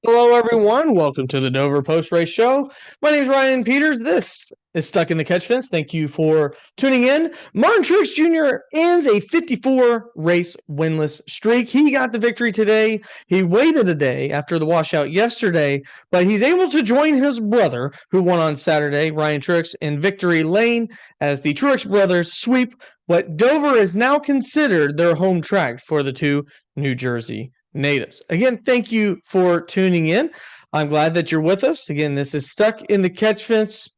Hello, everyone. Welcome to the Dover Post Race Show. My name is Ryan Peters. This is Stuck in the Catch Fence. Thank you for tuning in. Martin Truex Jr. ends a 54 race winless streak. He got the victory today. He waited a day after the washout yesterday, but he's able to join his brother, who won on Saturday, Ryan Truex, in victory lane as the Truex brothers sweep what Dover is now considered their home track for the two New Jersey natives. Again, thank you for tuning in. I'm glad that you're with us. Again, this is Stuck in the Catch Fence.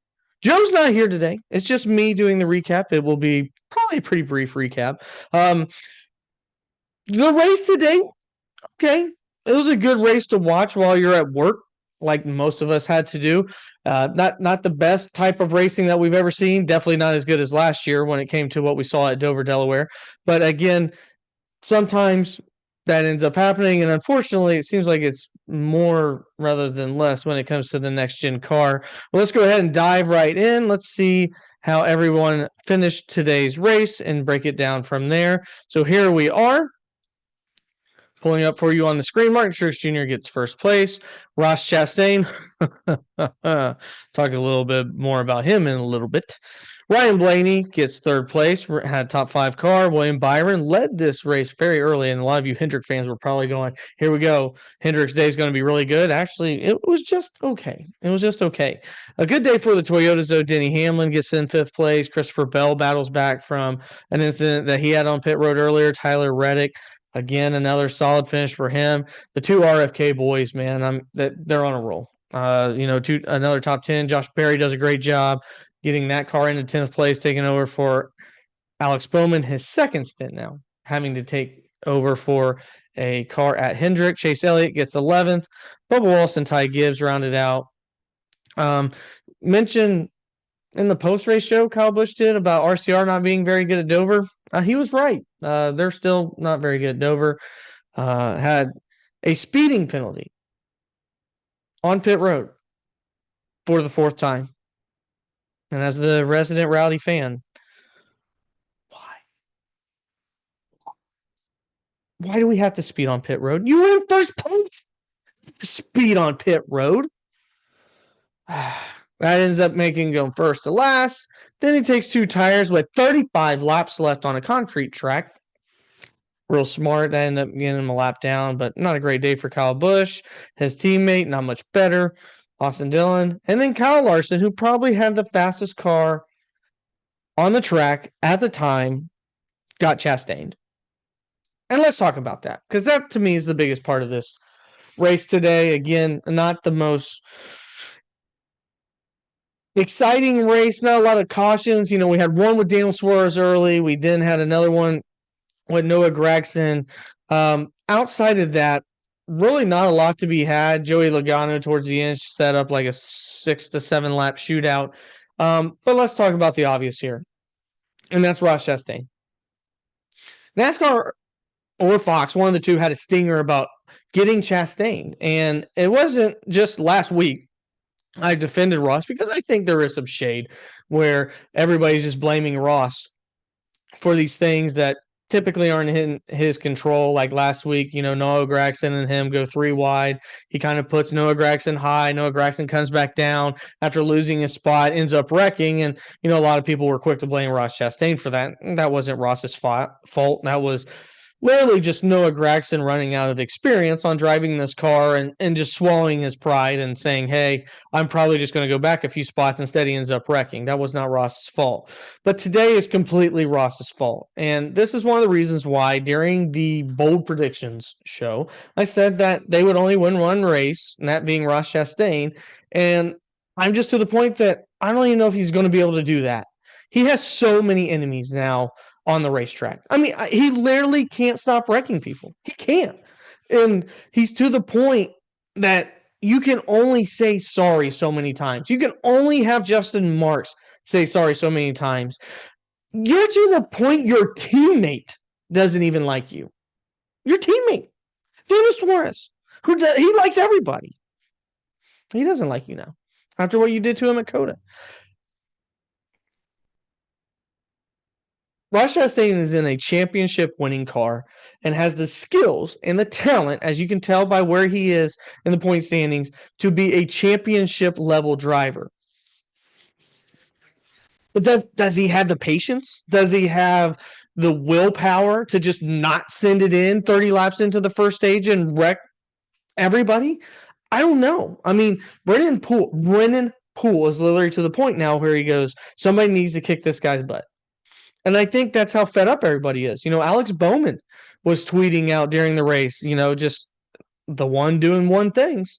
Joe's not here today. It's just me doing the recap. It will be probably a pretty brief recap. The race today, okay, it was a good race to watch while you're at work, like most of us had to do. Not the best type of racing that we've ever seen. Definitely not as good as last year when it came to what we saw at Dover, Delaware. But again, sometimes that ends up happening, and unfortunately it seems like it's more rather than less when it comes to the next gen car. Well, let's go ahead and dive right in. Let's see how everyone finished today's race and break it down from there. So here we are, pulling up for you on the screen. Martin Truex Jr. gets first place. Ross Chastain, talk a little bit more about him in a little bit. Ryan Blaney gets third place, had top five car. William Byron led this race very early, and a lot of you Hendrick fans were probably going, here we go. Hendrick's day is going to be really good. Actually, it was just okay. It was just okay. A good day for the Toyotas, though. Denny Hamlin gets in fifth place. Christopher Bell battles back from an incident that he had on pit road earlier. Tyler Reddick, again, another solid finish for him. The two RFK boys, man, they're on a roll. Another top 10. Josh Berry does a great job getting that car into 10th place, taking over for Alex Bowman, his second stint now, having to take over for a car at Hendrick. Chase Elliott gets 11th. Bubba Wallace and Ty Gibbs rounded out. Mentioned in the post-race show Kyle Busch did about RCR not being very good at Dover. He was right. They're still not very good at Dover. Had a speeding penalty on pit road for the fourth time. And as the resident rowdy fan, why? Why do we have to speed on pit road? You were in first place. Speed on pit road. That ends up making him first to last. Then he takes two tires with 35 laps left on a concrete track. Real smart. That ended up getting him a lap down, but not a great day for Kyle Busch. His teammate, not much better. Austin Dillon. And then Kyle Larson, who probably had the fastest car on the track at the time, got Chastained. And let's talk about that, because that to me is the biggest part of this race today. Again, not the most exciting race, not a lot of cautions. You know, we had one with Daniel Suarez early. We then had another one with Noah Gragson. Outside of that, really not a lot to be had. Joey Logano towards the end set up like a 6 to 7 lap shootout. But let's talk about the obvious here, and that's Ross Chastain. NASCAR or Fox, one of the two, had a stinger about getting Chastain. And it wasn't just last week I defended Ross, because I think there is some shade where everybody's just blaming Ross for these things that typically aren't in his control. Like last week, Noah Gragson and him go 3 wide. He kind of puts Noah Gragson high. Noah Gragson comes back down after losing his spot, ends up wrecking. And, a lot of people were quick to blame Ross Chastain for that. That wasn't Ross's fault. That was literally just Noah Gragson running out of experience on driving this car and just swallowing his pride and saying, hey, I'm probably just going to go back a few spots. Instead, he ends up wrecking. That was not Ross's fault. But today is completely Ross's fault. And this is one of the reasons why during the bold predictions show, I said that they would only win one race, and that being Ross Chastain. And I'm just to the point that I don't even know if he's going to be able to do that. He has so many enemies now on the racetrack. I mean, he literally can't stop wrecking people. He can't. And he's to the point that you can only say sorry so many times. You can only have Justin Marks say sorry so many times. You're to the point your teammate doesn't even like you. Your teammate, Daniel Suarez, he likes everybody. He doesn't like you now after what you did to him at COTA. Ross Chastain is in a championship winning car and has the skills and the talent, as you can tell by where he is in the point standings, to be a championship level driver. But does he have the patience? Does he have the willpower to just not send it in 30 laps into the first stage and wreck everybody? I don't know. I mean, Brennan Poole is literally to the point now where he goes, somebody needs to kick this guy's butt. And I think that's how fed up everybody is. Alex Bowman was tweeting out during the race, just the one doing one things.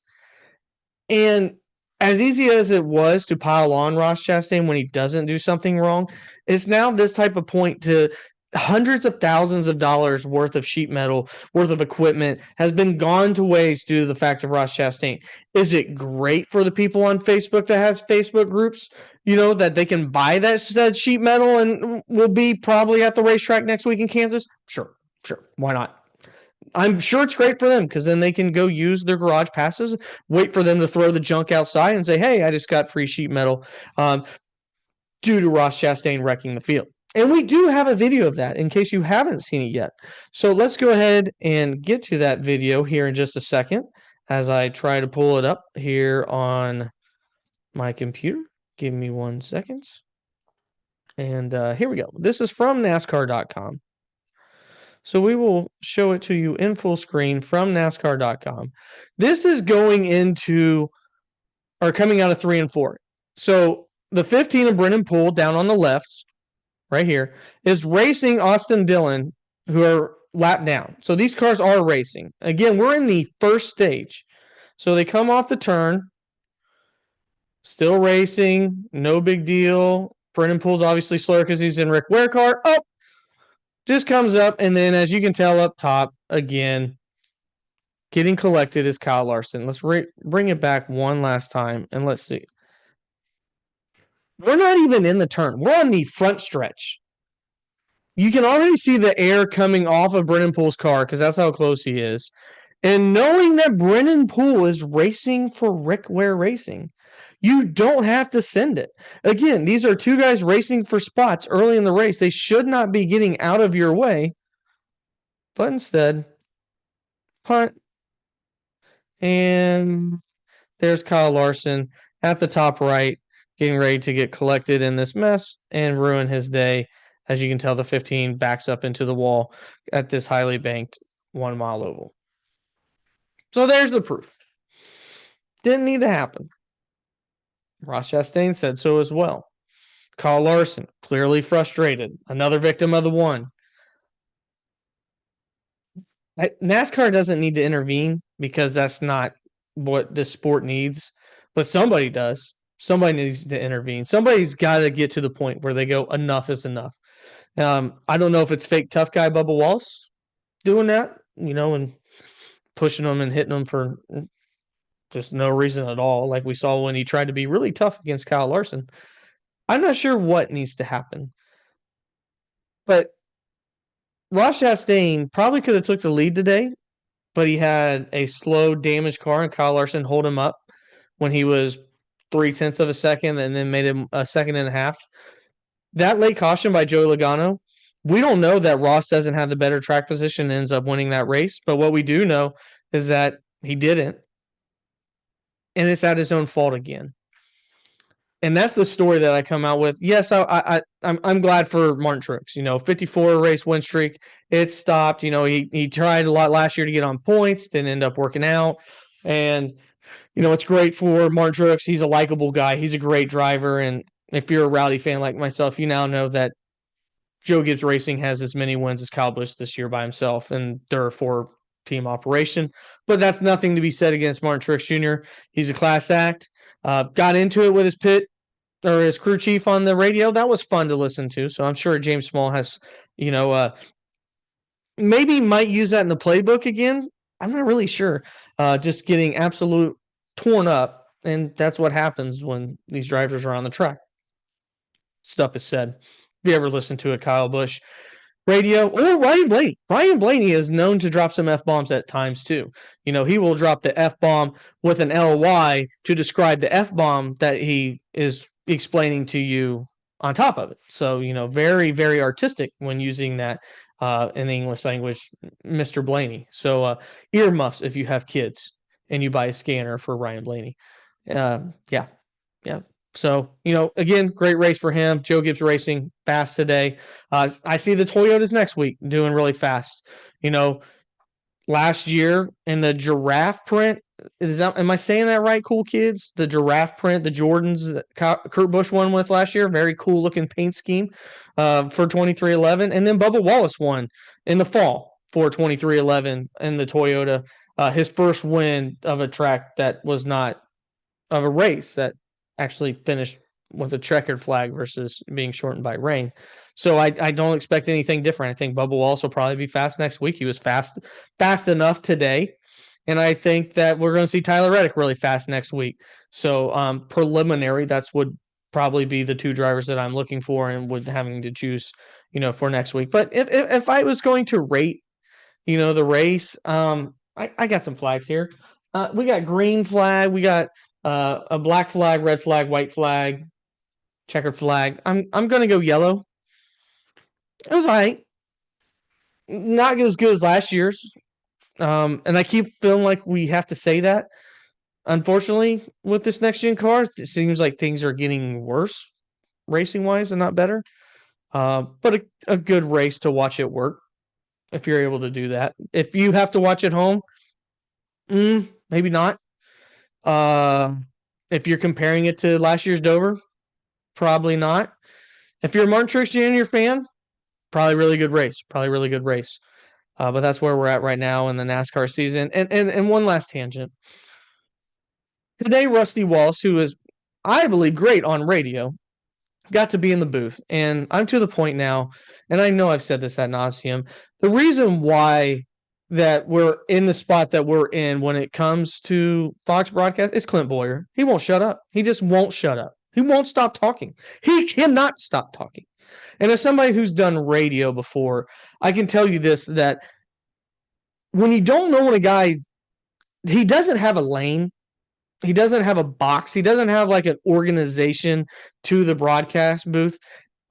And as easy as it was to pile on Ross Chastain when he doesn't do something wrong, it's now this type of point to hundreds of thousands of dollars worth of sheet metal, worth of equipment has been gone to waste due to the fact of Ross Chastain. Is it great for the people on Facebook that has Facebook groups, that they can buy that said sheet metal and will be probably at the racetrack next week in Kansas? Sure. Why not? I'm sure it's great for them because then they can go use their garage passes, wait for them to throw the junk outside and say, hey, I just got free sheet metal due to Ross Chastain wrecking the field. And we do have a video of that in case you haven't seen it yet. So let's go ahead and get to that video here in just a second as I try to pull it up here on my computer. Give me 1 second. And here we go. This is from NASCAR.com. So we will show it to you in full screen from NASCAR.com. This is going into or coming out of 3 and 4. So the 15 of Brennan Poole down on the left, right here, is racing Austin Dillon, who are lap down. So these cars are racing. Again, we're in the first stage. So they come off the turn, still racing, no big deal. Brennan Poole's obviously slower because he's in Rick Ware car. Oh, just comes up, and then as you can tell up top, again, getting collected is Kyle Larson. Let's bring it back one last time, and let's see. We're not even in the turn. We're on the front stretch. You can already see the air coming off of Brennan Poole's car because that's how close he is. And knowing that Brennan Poole is racing for Rick Ware Racing, you don't have to send it. Again, these are two guys racing for spots early in the race. They should not be getting out of your way. But instead, punt. And there's Kyle Larson at the top right, getting ready to get collected in this mess and ruin his day. As you can tell, the 15 backs up into the wall at this highly banked 1 mile oval. So there's the proof. Didn't need to happen. Ross Chastain said so as well. Kyle Larson, clearly frustrated. Another victim of the one. NASCAR doesn't need to intervene because that's not what this sport needs. But somebody does. Somebody needs to intervene. Somebody's got to get to the point where they go, enough is enough. I don't know if it's fake tough guy Bubba Wallace doing that, and pushing them and hitting them for just no reason at all, like we saw when he tried to be really tough against Kyle Larson. I'm not sure what needs to happen. But Ross Chastain probably could have took the lead today, but he had a slow, damaged car, and Kyle Larson hold him up when he was 0.3 of a second and then made him a second and a half. That late caution by Joey Logano, we don't know that Ross doesn't have the better track position and ends up winning that race. But what we do know is that he didn't. And it's at his own fault again. And that's the story that I come out with. Yes, I'm glad for Martin Truex. 54 race win streak. It stopped. He tried a lot last year to get on points, didn't end up working out. And, it's great for Martin Truex. He's a likable guy. He's a great driver. And if you're a Rowdy fan like myself, you now know that Joe Gibbs Racing has as many wins as Kyle Busch this year by himself, and they're a 4-team operation. But that's nothing to be said against Martin Truex Jr. He's a class act. Got into it with his his crew chief on the radio. That was fun to listen to. So I'm sure James Small has, maybe might use that in the playbook again. I'm not really sure. Just getting absolute torn up. And that's what happens when these drivers are on the track. Stuff is said. If you ever listen to a Kyle Busch radio or Ryan Blaney. Ryan Blaney is known to drop some F-bombs at times too. He will drop the F-bomb with an LY to describe the F-bomb that he is explaining to you on top of it. So, very, very artistic when using that in the English language, Mr. Blaney. So, earmuffs if you have kids and you buy a scanner for Ryan Blaney. Yeah. So, again, great race for him. Joe Gibbs Racing, fast today. I see the Toyotas next week doing really fast. Last year in the giraffe print, am I saying that right, cool kids? The giraffe print, the Jordans that Kurt Busch won with last year, very cool looking paint scheme for 2311. And then Bubba Wallace won in the fall for 2311 in the Toyota. His first win of a track that was not of a race that actually finished with a checkered flag versus being shortened by rain. So I don't expect anything different. I think Bubba will also probably be fast next week. He was fast enough today. And I think that we're going to see Tyler Reddick really fast next week. So preliminary, that's would probably be the two drivers that I'm looking for and would having to choose, for next week. But if I was going to rate, the race, I got some flags here. We got green flag. We got a black flag, red flag, white flag, checkered flag. I'm going to go yellow. It was all right. Not as good as last year's. And I keep feeling like we have to say that. Unfortunately, with this next gen car, it seems like things are getting worse racing wise and not better. But a good race to watch it work if you're able to do that. If you have to watch at home, maybe not. If you're comparing it to last year's Dover, probably not. If you're a Martin Truex Jr. fan, probably really good race. But that's where we're at right now in the NASCAR season. And one last tangent. Today, Rusty Wallace, who is, I believe, great on radio, got to be in the booth. And I'm to the point now, and I know I've said this ad nauseum, the reason why that we're in the spot that we're in when it comes to Fox broadcast is Clint Boyer. He won't shut up. He just won't shut up. He won't stop talking. He cannot stop talking. And as somebody who's done radio before, I can tell you this, that when you don't know when a guy, he doesn't have a lane, he doesn't have a box, he doesn't have like an organization to the broadcast booth,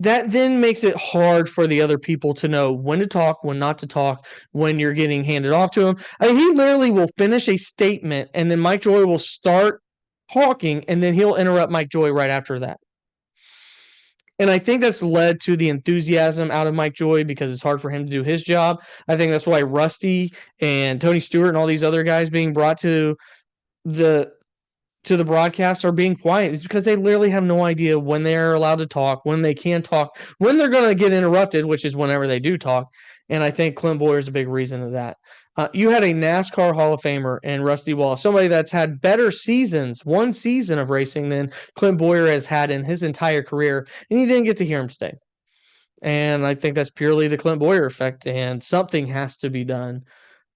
that then makes it hard for the other people to know when to talk, when not to talk, when you're getting handed off to him. I mean, he literally will finish a statement and then Mike Joy will start talking and then he'll interrupt Mike Joy right after that. And I think that's led to the enthusiasm out of Mike Joy because it's hard for him to do his job. I think that's why Rusty and Tony Stewart and all these other guys being brought to the broadcast are being quiet. It's because they literally have no idea when they're allowed to talk, when they can talk, when they're going to get interrupted, which is whenever they do talk. And I think Clint Boyer is a big reason of that. You had a NASCAR Hall of Famer and Rusty Wallace, somebody that's had better seasons, one season of racing than Clint Boyer has had in his entire career, and you didn't get to hear him today. And I think that's purely the Clint Boyer effect, and something has to be done,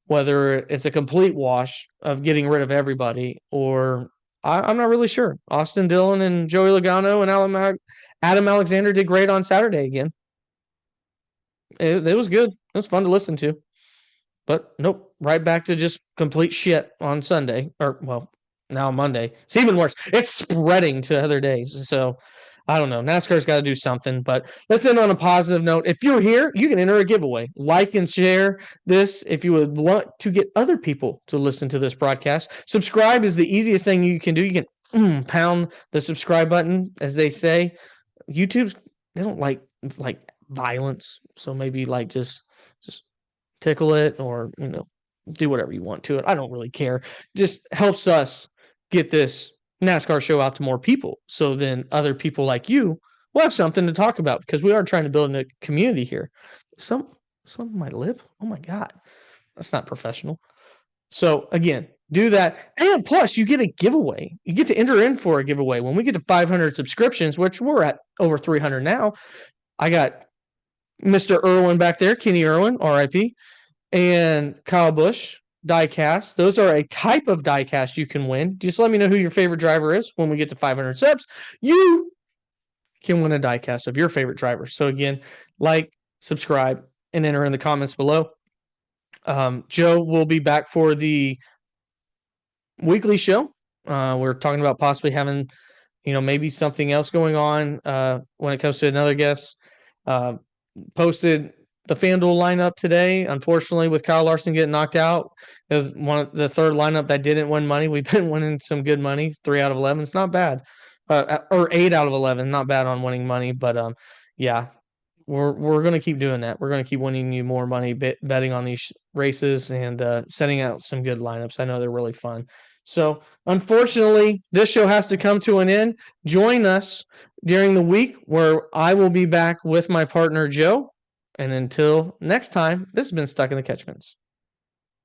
whether it's a complete wash of getting rid of everybody or I'm not really sure. Austin Dillon and Joey Logano and Adam Alexander did great on Saturday again. It was good. It was fun to listen to. But nope, right back to just complete shit on Sunday. Or, well, now Monday. It's even worse. It's spreading to other days. So, I don't know. NASCAR's got to do something. But let's end on a positive note. If you're here, you can enter a giveaway. Like and share this if you would want to get other people to listen to this broadcast. Subscribe is the easiest thing you can do. You can pound the subscribe button, as they say. YouTube's, they don't like violence. So maybe just tickle it or, do whatever you want to it. I don't really care. Just helps us get this NASCAR show out to more people. So then other people like you will have something to talk about because we are trying to build a community here. Some of my lip. Oh my God. That's not professional. So again, do that. And plus you get a giveaway. You get to enter in for a giveaway. When we get to 500 subscriptions, which we're at over 300 now, I got Mr. Irwin back there, Kenny Irwin, RIP, and Kyle Busch diecast. Those are a type of diecast you can win. Just let me know who your favorite driver is. When we get to 500 subs, you can win a diecast of your favorite driver. So again, like, subscribe, and enter in the comments below. Joe will be back for the weekly show. We're talking about possibly having maybe something else going on when it comes to another guest. Posted the FanDuel lineup today. Unfortunately, with Kyle Larson getting knocked out, it was the third lineup that didn't win money. We've been winning some good money. 3 out of 11. It's not bad. Or 8 out of 11. Not bad on winning money. But yeah, we're going to keep doing that. We're going to keep winning you more money betting on these races and setting out some good lineups. I know they're really fun. So, unfortunately, this show has to come to an end. Join us during the week where I will be back with my partner, Joe. And until next time, this has been Stuck in the Catchments.